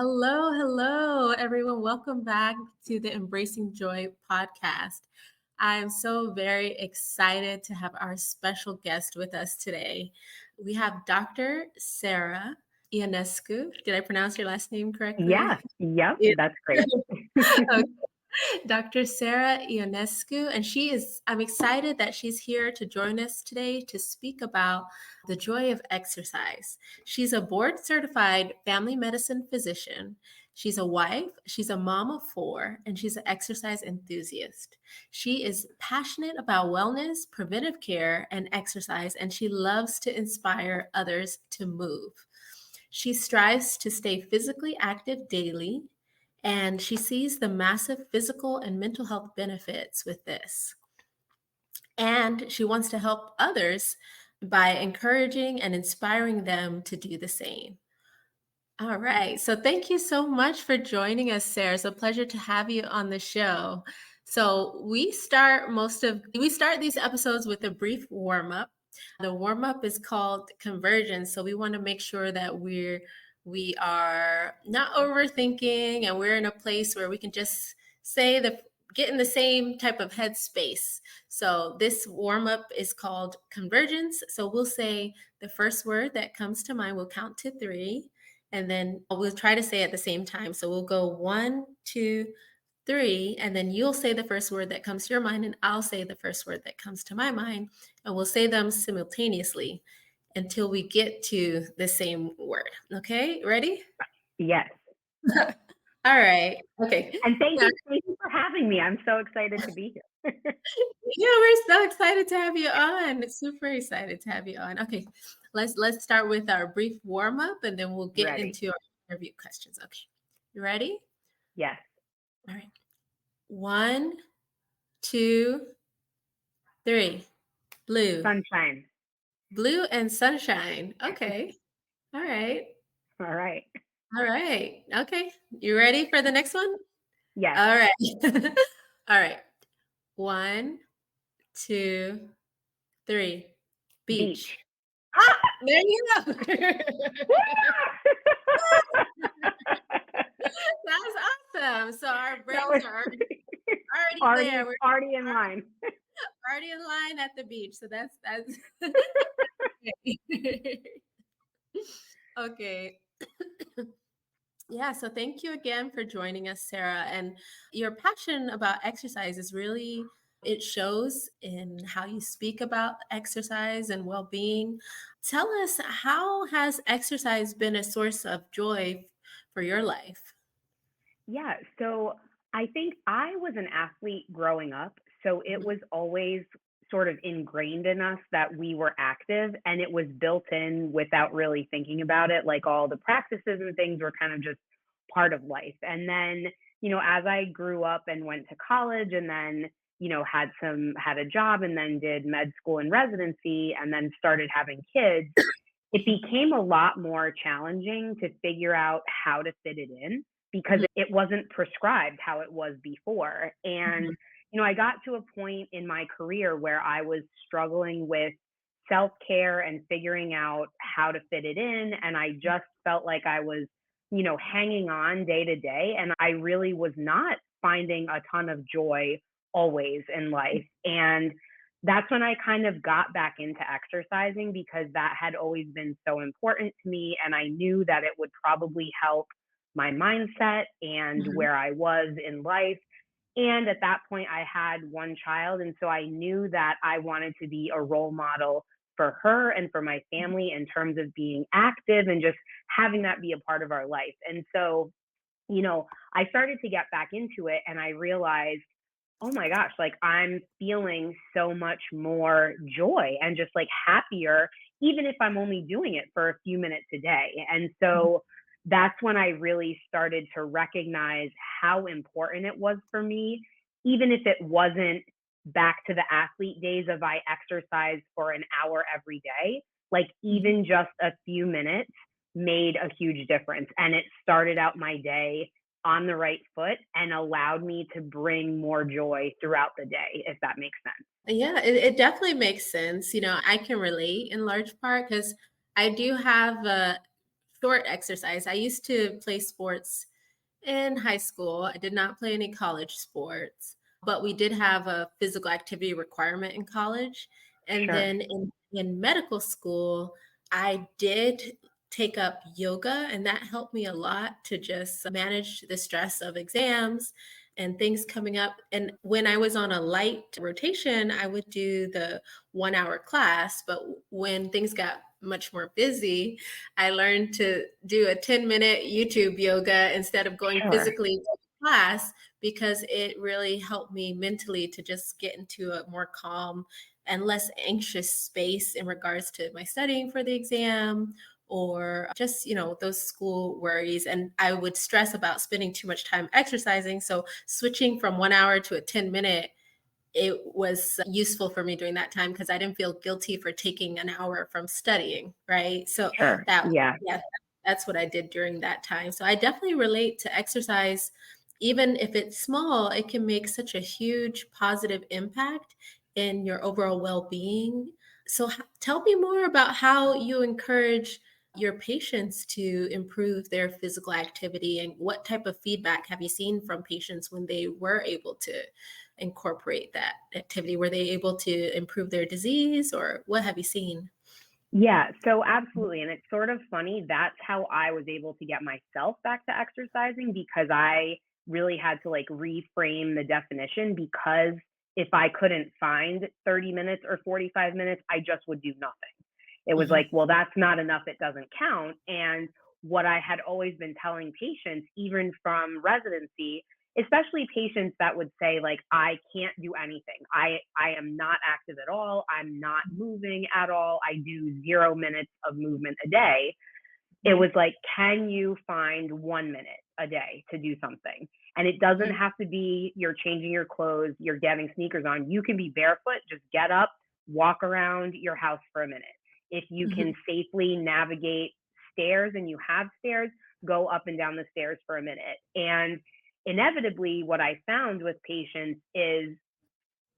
Hello, hello, everyone. Welcome back to the Embracing Joy podcast. I am so very excited to have our special guest with us today. We have Dr. Sara Ionescu. Did I pronounce your last name Yeah, correctly? yep, Yeah. that's great. Okay. Dr. Sara Ionescu, and I'm excited that she's here to join us today to speak about the joy of exercise. She's a board certified family medicine physician. She's a wife, she's a mom of four, and she's an exercise enthusiast. She is passionate about wellness, preventive care, and exercise, and she loves to inspire others to move. She strives to stay physically active daily, and she sees the massive physical and mental health benefits with this. And she wants to help others by encouraging and inspiring them to do the same. All right. So thank you so much for joining us, Sarah. It's a pleasure to have you on the show. So we start these episodes with a brief warm up. The warm up is called convergence. So we want to make sure that we are not overthinking and we're in a place where we can just get in the same type of headspace. So this warm up is called convergence. So we'll say the first word that comes to mind. We'll count to three, and then we'll try to say at the same time. So we'll go 1, 2, 3, and then you'll say the first word that comes to your mind, and I'll say the first word that comes to my mind, and we'll say them simultaneously until we get to the same word. Okay, ready? Yes, All right. Okay. and thank Yeah, you, thank you for having me. I'm so excited to be here. yeah, we're so excited to have you on. Super excited to have you on. Okay, let's start with our brief warm up, and then we'll get Ready? into our interview questions. Okay, you ready? Yes, All right. 1, 2, 3. Blue. sunshine. Blue and sunshine. Okay. All right. All right. All right. Okay. You ready for the next one? Yes, All right. All right. 1, 2, 3. Beach. beach. Ah, there you go. That's awesome. So our That brains was are already there. We're already in line. already in line at the beach. So that's okay. Yeah, so thank you again for joining us, Sarah. And your passion about exercise is really, it shows in how you speak about exercise and well-being. Tell us, how has exercise been a source of joy for your life? Yeah, so I think I was an athlete growing up, so it Mhm. was always sort of ingrained in us that we were active and it was built in without really thinking about it. Like all the practices and things were kind of just part of life. And then, as I grew up and went to college and then, had a job and then did med school and residency and then started having kids, it became a lot more challenging to figure out how to fit it in because Mhm. it wasn't prescribed how it was before. And, Mhm. I got to a point in my career where I was struggling with self care and figuring out how to fit it in. And I just felt like I was, hanging on day to day. And I really was not finding a ton of joy always in life. And that's when I kind of got back into exercising because that had always been so important to me. And I knew that it would probably help my mindset and Mhm. where I was in life. And at that point, I had one child. And so I knew that I wanted to be a role model for her and for my family in terms of being active and just having that be a part of our life. And so, I started to get back into it and I realized, oh my gosh, like I'm feeling so much more joy and just like happier, even if I'm only doing it for a few minutes a day. And so that's when I really started to recognize how important it was for me, even if it wasn't back to the athlete days of I exercise for an hour every day, like Mhm. even just a few minutes made a huge difference. And it started out my day on the right foot and allowed me to bring more joy throughout the day, if that makes sense. Yeah, it definitely makes sense. I can relate in large part because I do have short exercise. I used to play sports in high school. I did not play any college sports, but we did have a physical activity requirement in college. And Sure. then in medical school, I did take up yoga, and that helped me a lot to just manage the stress of exams and things coming up. And when I was on a light rotation, I would do the 1 hour class. But when things got much more busy, I learned to do a 10-minute YouTube yoga instead of going Sure. physically to class because it really helped me mentally to just get into a more calm and less anxious space in regards to my studying for the exam or just, those school worries. And I would stress about spending too much time exercising. So switching from 1 hour to a 10-minute, it was useful for me during that time because I didn't feel guilty for taking an hour from studying, right? So Sure. that, Yeah. yeah, that's what I did during that time. So I definitely relate to exercise. Even if it's small, it can make such a huge positive impact in your overall well-being. So tell me more about how you encourage your patients to improve their physical activity and what type of feedback have you seen from patients when they were able to incorporate that activity? Were they able to improve their disease or what have you seen? Yeah, so absolutely. And it's sort of funny. That's how I was able to get myself back to exercising because I really had to like reframe the definition because if I couldn't find 30 minutes or 45 minutes, I just would do nothing. It was like, Mhm, well, that's not enough. It doesn't count. And what I had always been telling patients, even from residency, especially patients that would say like I can't do anything, I am not active at all, I'm not moving at all, I do 0 minutes of movement a day. It mhm, was like, can you find 1 minute a day to do something? And it doesn't mhm, have to be you're changing your clothes, you're getting sneakers on. You can be barefoot, just get up, walk around your house for a minute. If you can mhm, safely navigate stairs and you have stairs, go up and down the stairs for a minute. And inevitably, what I found with patients is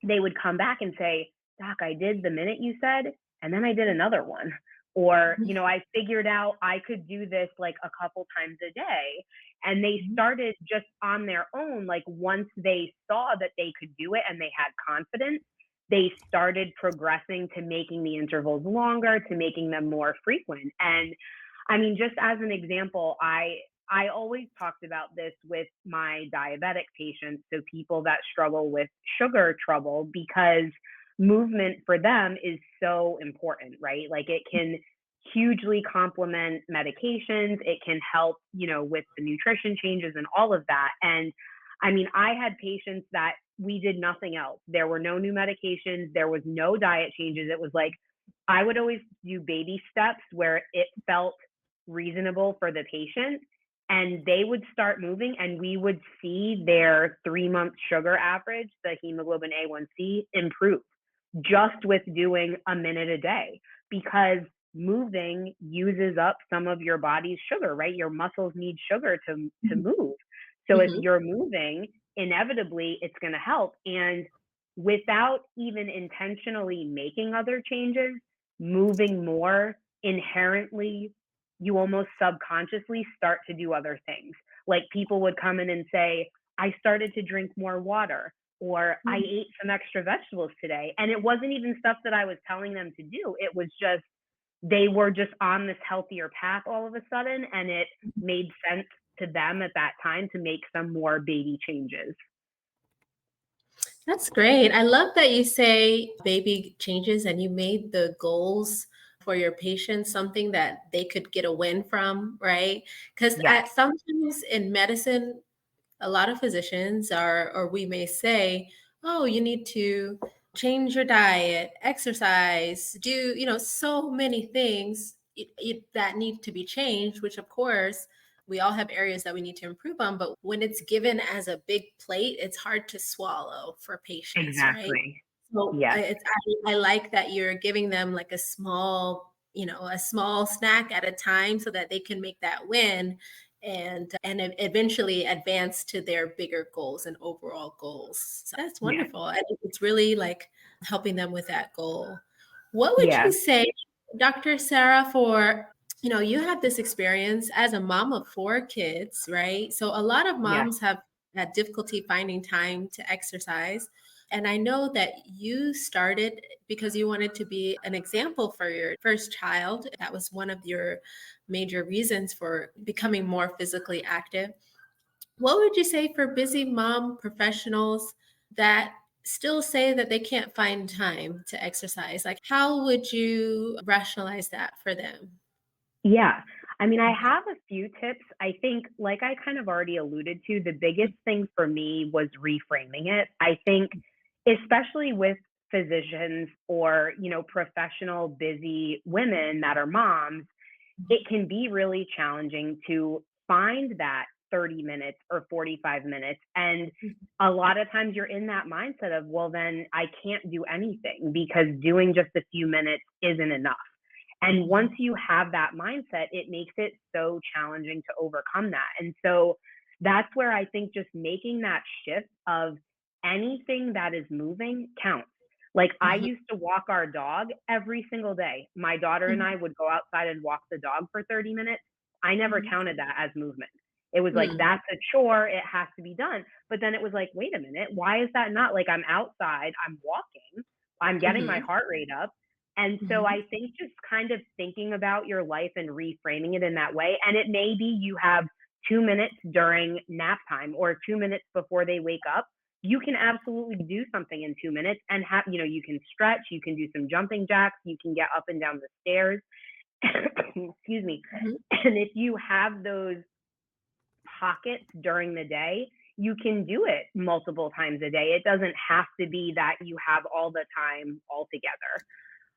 they would come back and say, Doc, I did the minute you said, and then I did another one. Or, mhm, I figured out I could do this like a couple times a day. And they mhm, started just on their own. Like once they saw that they could do it and they had confidence, they started progressing to making the intervals longer, to making them more frequent. And I mean, just as an example, I always talked about this with my diabetic patients, so people that struggle with sugar trouble, because movement for them is so important, right? Like it can hugely complement medications, it can help, with the nutrition changes and all of that. And I mean, I had patients that we did nothing else. There were no new medications, there was no diet changes. It was like I would always do baby steps where it felt reasonable for the patient, and they would start moving and we would see their 3 month sugar average, the hemoglobin A1C, improve just with doing a minute a day, because moving uses up some of your body's sugar, right? Your muscles need sugar to mhm, move. So if mhm, you're moving, inevitably it's going to help. And without even intentionally making other changes, moving more inherently, you almost subconsciously start to do other things. Like people would come in and say, I started to drink more water, or I mhm, ate some extra vegetables today. And it wasn't even stuff that I was telling them to do. It was just, they were just on this healthier path all of a sudden. And it mhm. made sense to them at that time to make some more baby changes. That's great. I love that you say baby changes and you made the goals for your patients something that they could get a win from, right? Because Yes, sometimes in medicine, a lot of physicians are, or we may say, oh, you need to change your diet, exercise, do, so many things that need to be changed, which of course we all have areas that we need to improve on. But when it's given as a big plate, it's hard to swallow for patients, right? exactly. So Yes, I like that you're giving them like a small snack at a time so that they can make that win and eventually advance to their bigger goals and overall goals. So that's yes, wonderful. I think it's really like helping them with that goal. What would you yeah. say, Dr. Sarah, for You had this experience as a mom of 4 kids, right? So a lot of Yes. moms have had difficulty finding time to exercise. And I know that you started because you wanted to be an example for your first child. That was one of your major reasons for becoming more physically active. What would you say for busy mom professionals that still say that they can't find time to exercise? Like, how would you rationalize that for them? Yeah. I mean, I have a few tips. I think, like I kind of already alluded to, the biggest thing for me was reframing it. I think, especially with physicians or, professional, busy women that are moms, it can be really challenging to find that 30 minutes or 45 minutes. And a lot of times you're in that mindset of, well, then I can't do anything because doing just a few minutes isn't enough. And once Mhm. you have that mindset, it makes it so challenging to overcome that. And so that's where I think just making that shift of anything that is moving counts. Like I Mhm. used to walk our dog every single day. My daughter and Mhm. I would go outside and walk the dog for 30 minutes. I never Mhm. counted that as movement. It was like, Mm. that's a chore. It has to be done. But then it was like, wait a minute. Why is that not like I'm outside? I'm walking. I'm getting my Mhm. heart rate up. And so Mhm. I think just kind of thinking about your life and reframing it in that way. And it may be you have 2 minutes during nap time or 2 minutes before they wake up. You can absolutely do something in 2 minutes and have, you can stretch, you can do some jumping jacks, you can get up and down the stairs. Excuse me. Mhm. And if you have those pockets during the day, you can do it multiple times a day. It doesn't have to be that you have all the time altogether.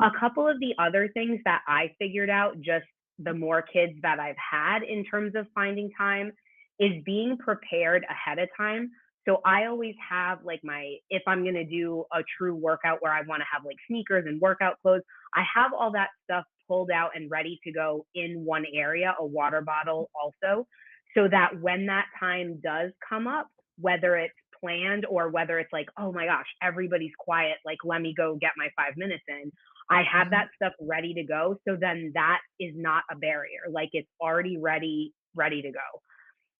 A couple of the other things that I figured out just the more kids that I've had in terms of finding time is being prepared ahead of time. So I always have like if I'm going to do a true workout where I want to have like sneakers and workout clothes, I have all that stuff pulled out and ready to go in one area, a water bottle also, so that when that time does come up, whether it's planned or whether it's like, oh my gosh, everybody's quiet, like let me go get my 5 minutes in, I have Mhm. that stuff ready to go. So then that is not a barrier. Like it's already ready to go.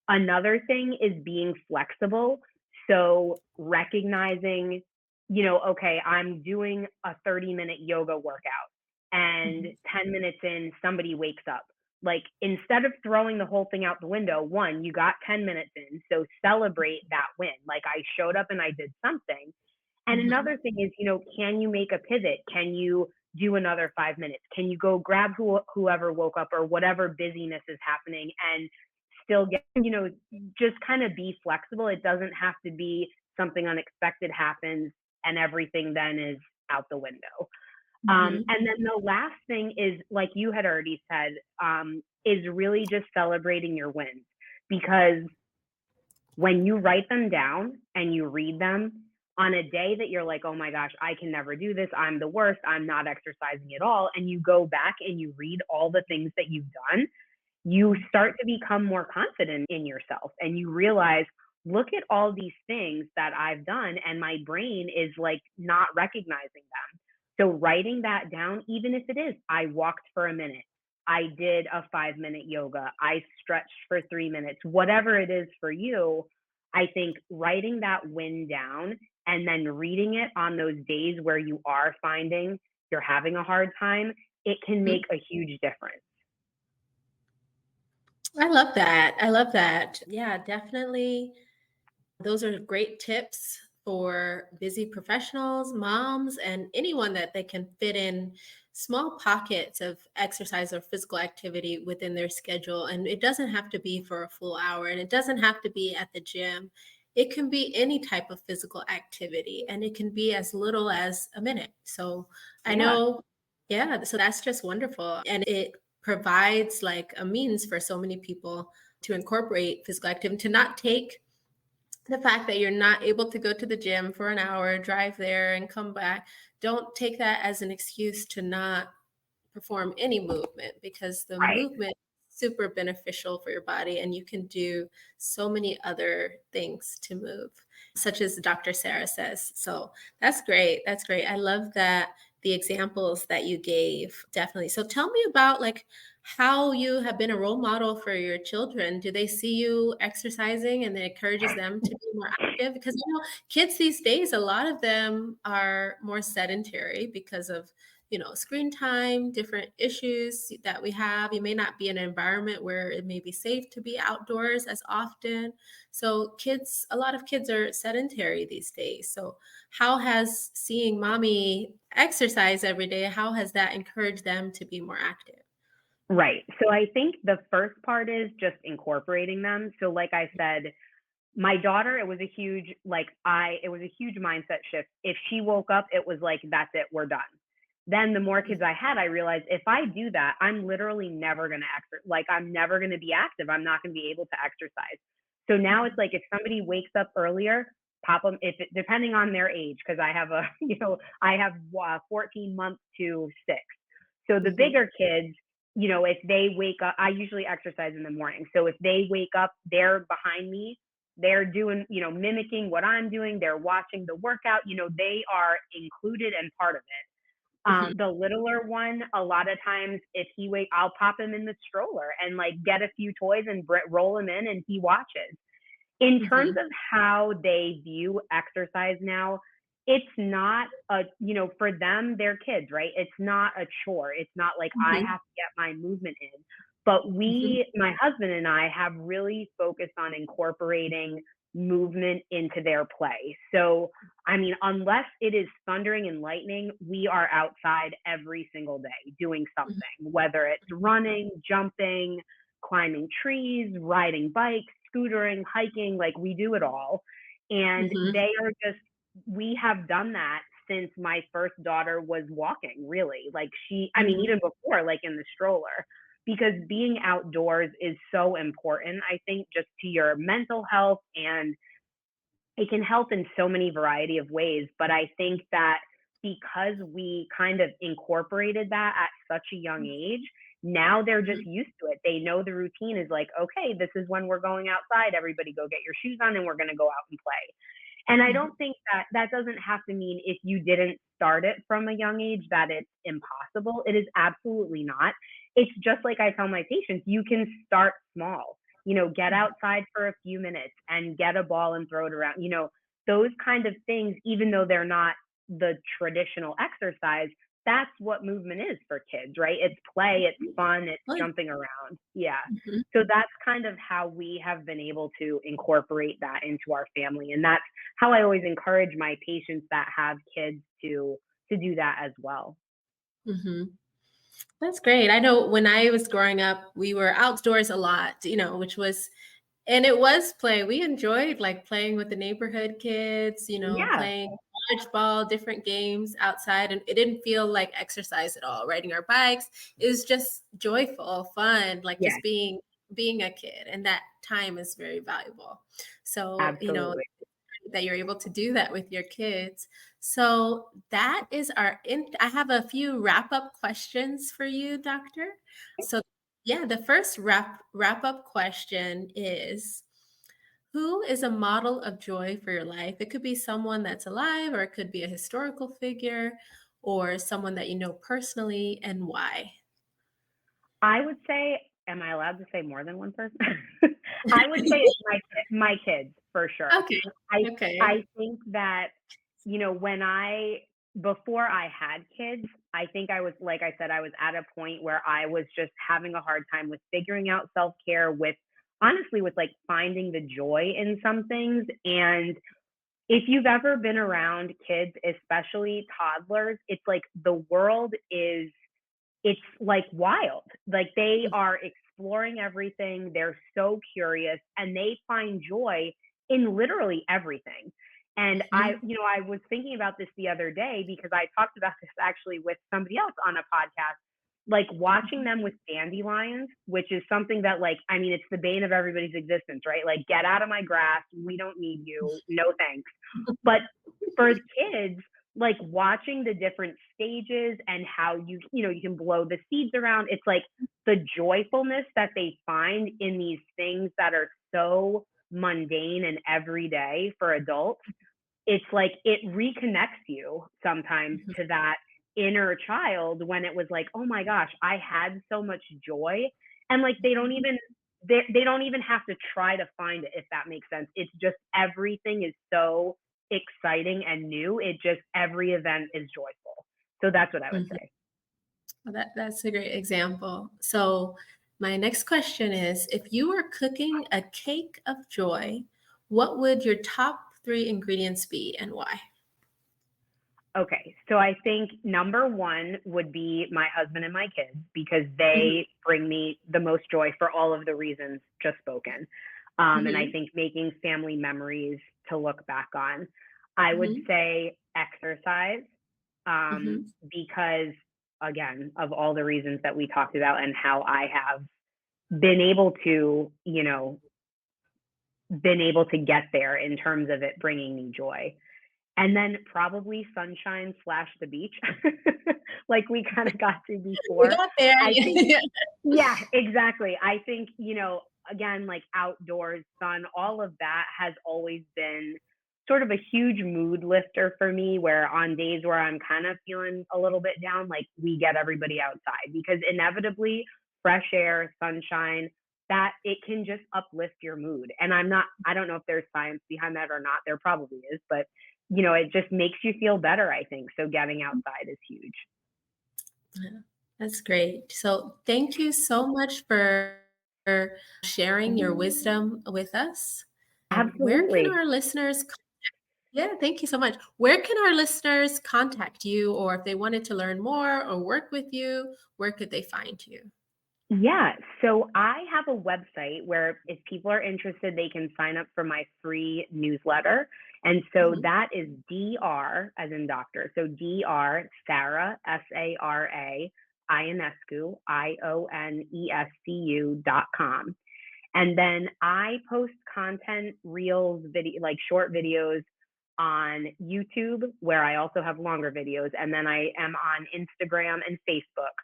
Another thing is being flexible. So recognizing, okay, I'm doing a 30-minute yoga workout and Mhm. 10 minutes in, somebody wakes up. Like instead of throwing the whole thing out the window, one, you got 10 minutes in. So celebrate that win. Like I showed up and I did something. And Mhm. another thing is, can you make a pivot? Can you do another 5 minutes? Can you go grab whoever woke up or whatever busyness is happening and still get, just kind of be flexible. It doesn't have to be something unexpected happens and everything then is out the window. Mhm. And then the last thing is, like you had already said, is really just celebrating your wins because when you write them down and you read them on a day that you're like, oh my gosh, I can never do this. I'm the worst. I'm not exercising at all. And you go back and you read all the things that you've done, you start to become more confident in yourself and you realize, look at all these things that I've done and my brain is like not recognizing them. So writing that down, even if it is, I walked for a minute, I did a 5 minute yoga, I stretched for 3 minutes, whatever it is for you, I think writing that win down and then reading it on those days where you are finding you're having a hard time, it can make Mhm. a huge difference. I love that. I love that. Yeah, definitely. Those are great tips for busy professionals, moms, and anyone that they can fit in small pockets of exercise or physical activity within their schedule. And it doesn't have to be for a full hour and it doesn't have to be at the gym. It can be any type of physical activity and it can be as little as a minute. So I Yeah. know, yeah, so that's just wonderful. And it provides like a means for so many people to incorporate physical activity, to not take the fact that you're not able to go to the gym for an hour, drive there and come back, don't take that as an excuse to not perform any movement because the Right. movement is super beneficial for your body and you can do so many other things to move, such as Dr. Sarah says. So that's great. That's great. I love that the examples that you gave, definitely. So tell me about like how you have been a role model for your children. Do they see you exercising and it encourages them to be more active? Because kids these days, a lot of them are more sedentary because of screen time, different issues that we have. You may not be in an environment where it may be safe to be outdoors as often. So a lot of kids are sedentary these days. So how has seeing mommy exercise every day, how has that encouraged them to be more active? Right. So I think the first part is just incorporating them. So like I said, my daughter, it was a huge mindset shift. If she woke up, it was like, that's it, we're done. Then the more kids I had, I realized if I do that, I'm literally never going to I'm never going to be active. I'm not going to be able to exercise. So now it's Mhm, like if somebody wakes up earlier, pop them depending on their age, because I have I have 14 months to 6. So the mhm, bigger kids, if they wake up, I usually exercise in the morning. So if they wake up, they're behind me, they're doing, mimicking what I'm doing. They're watching the workout. They are included and part of it. mhm, The littler one, a lot of times, if he wait, I'll pop him in the stroller and like get a few toys and roll him in, and he watches. In terms mhm, of how they view exercise now, it's not for them, they're kids, right? It's not a chore. It's not like I mhm, have to get my movement in. But mhm, my husband and I have really focused on incorporating movement into their play. So, I mean, unless it is thundering and lightning, we are outside every single day doing mhm, something, whether it's running, jumping, climbing trees, riding bikes, scootering, hiking, like we do it all. And mhm, we have done that since my first daughter was walking, really. I mean, mhm, even before, like in the stroller, because being outdoors is so important, I think, just to your mental health, and it can help in so many variety of ways. But I think that because we kind of incorporated that at such a young age, now they're just mhm, used to it. They know the routine is like, okay, this is when we're going outside. Everybody go get your shoes on and we're going to go out and play. And I mhm, don't think that that doesn't have to mean if you didn't start it from a young age that it's impossible. It is absolutely not. It's just like I tell my patients, you can start small. Get mhm, outside for a few minutes and get a ball and throw it around. Those kind of things, even though they're not the traditional exercise, that's what movement is for kids, right? It's play, it's mhm. fun, it's Oh, yeah. jumping around. Yeah. Mhm, So that's kind of how we have been able to incorporate that into our family. And that's how I always encourage my patients that have kids to do that as well. mhm. That's great. I know when I was growing up, we were outdoors a lot, which was and it was play. We enjoyed like playing with the neighborhood kids, Yeah. playing dodgeball, different games outside, and it didn't feel like exercise at all. Riding our bikes is just joyful, fun, like Yeah. just being a kid, and that time is very valuable. So, Absolutely. that you're able to do that with your kids. So that is I have a few wrap up questions for you, doctor. So yeah, the first wrap up question is who is a model of joy for your life? It could be someone that's alive or it could be a historical figure or someone that you know personally and why. I would say, am I allowed to say more than one person? I would say it's my kids for sure. Okay. I Okay. I think that when I before I had kids, I think I was, like I said, I was at a point where I was just having a hard time with figuring out self-care, with honestly with like finding the joy in some things. And if you've ever been around kids, especially toddlers, it's like the world is it's like wild. Like they are exploring everything. They're so curious and they find joy in literally everything. And Mhm. I was thinking about this the other day because I talked about this actually with somebody else on a podcast. Like watching them with dandelions, which is something that, like, I mean, it's the bane of everybody's existence, right? Like, get out of my grass. We don't need you. No thanks. But for kids, like watching the different stages and how you can blow the seeds around, it's like the joyfulness that they find in these things that are so mundane and everyday for adults. It's like it reconnects you sometimes to that. inner child when it was like, oh my gosh, I had so much joy. And like they don't even have to try to find it, if that makes sense. It's just everything is so exciting and new. It just every event is joyful. So that's what I would Mhm. say. Well, that's a great example. So, my next question is, if you were cooking a cake of joy, what would your top 3 ingredients be and why? Okay, so I think number one would be my husband and my kids because Mhm, they bring me the most joy for all of the reasons just spoken. And I mhm, think making family memories to look back on. I would mhm, say exercise, mhm. because again, of all the reasons that we talked about and how I have been able to, been able to get there in terms of it bringing me joy. And then probably sunshine slash the beach, like we kind of got to We before. got there. I think, Yeah. yeah, exactly. I think, again, like outdoors, sun, all of that has always been sort of a huge mood lifter for me. Where on days where I'm kind of feeling a little bit down, like we get everybody outside because inevitably fresh air, sunshine, that it can just uplift your mood. And I don't know if there's science behind that or not. There probably is, but it just makes you feel better, I think. So getting outside is huge. Yeah, that's great. So, thank you so much for sharing your wisdom with us. Where can Absolutely. our listeners Yeah, thank you so much. Where can our listeners contact you, or if they wanted to learn more or work with you, where could they find you? Yeah. So I have a website where if people are interested, they can sign up for my free newsletter. And so Mhm. that is DR as in doctor. So DR Sarah, Sara Ionescu, IONESCU.com. And then I post content, reels, video, like short videos on YouTube, where I also have longer videos. And then I am on Instagram and Facebook.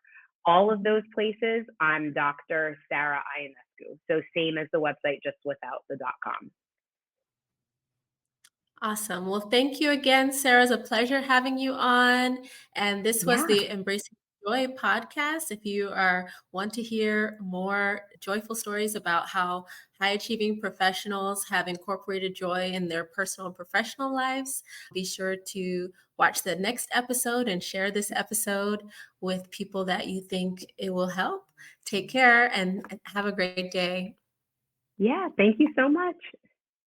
All of those places, I'm Dr. Sara Ionescu. So same as the website, just without the .com. Awesome. Well, thank you again, Sarah. It's a pleasure having you on. And this was Yeah. the Embracing Joy podcast. If you want to hear more joyful stories about how high achieving professionals have incorporated joy in their personal and professional lives, be sure to watch the next episode and share this episode with people that you think it will help. Take care and have a great day. Yeah. Thank you so much.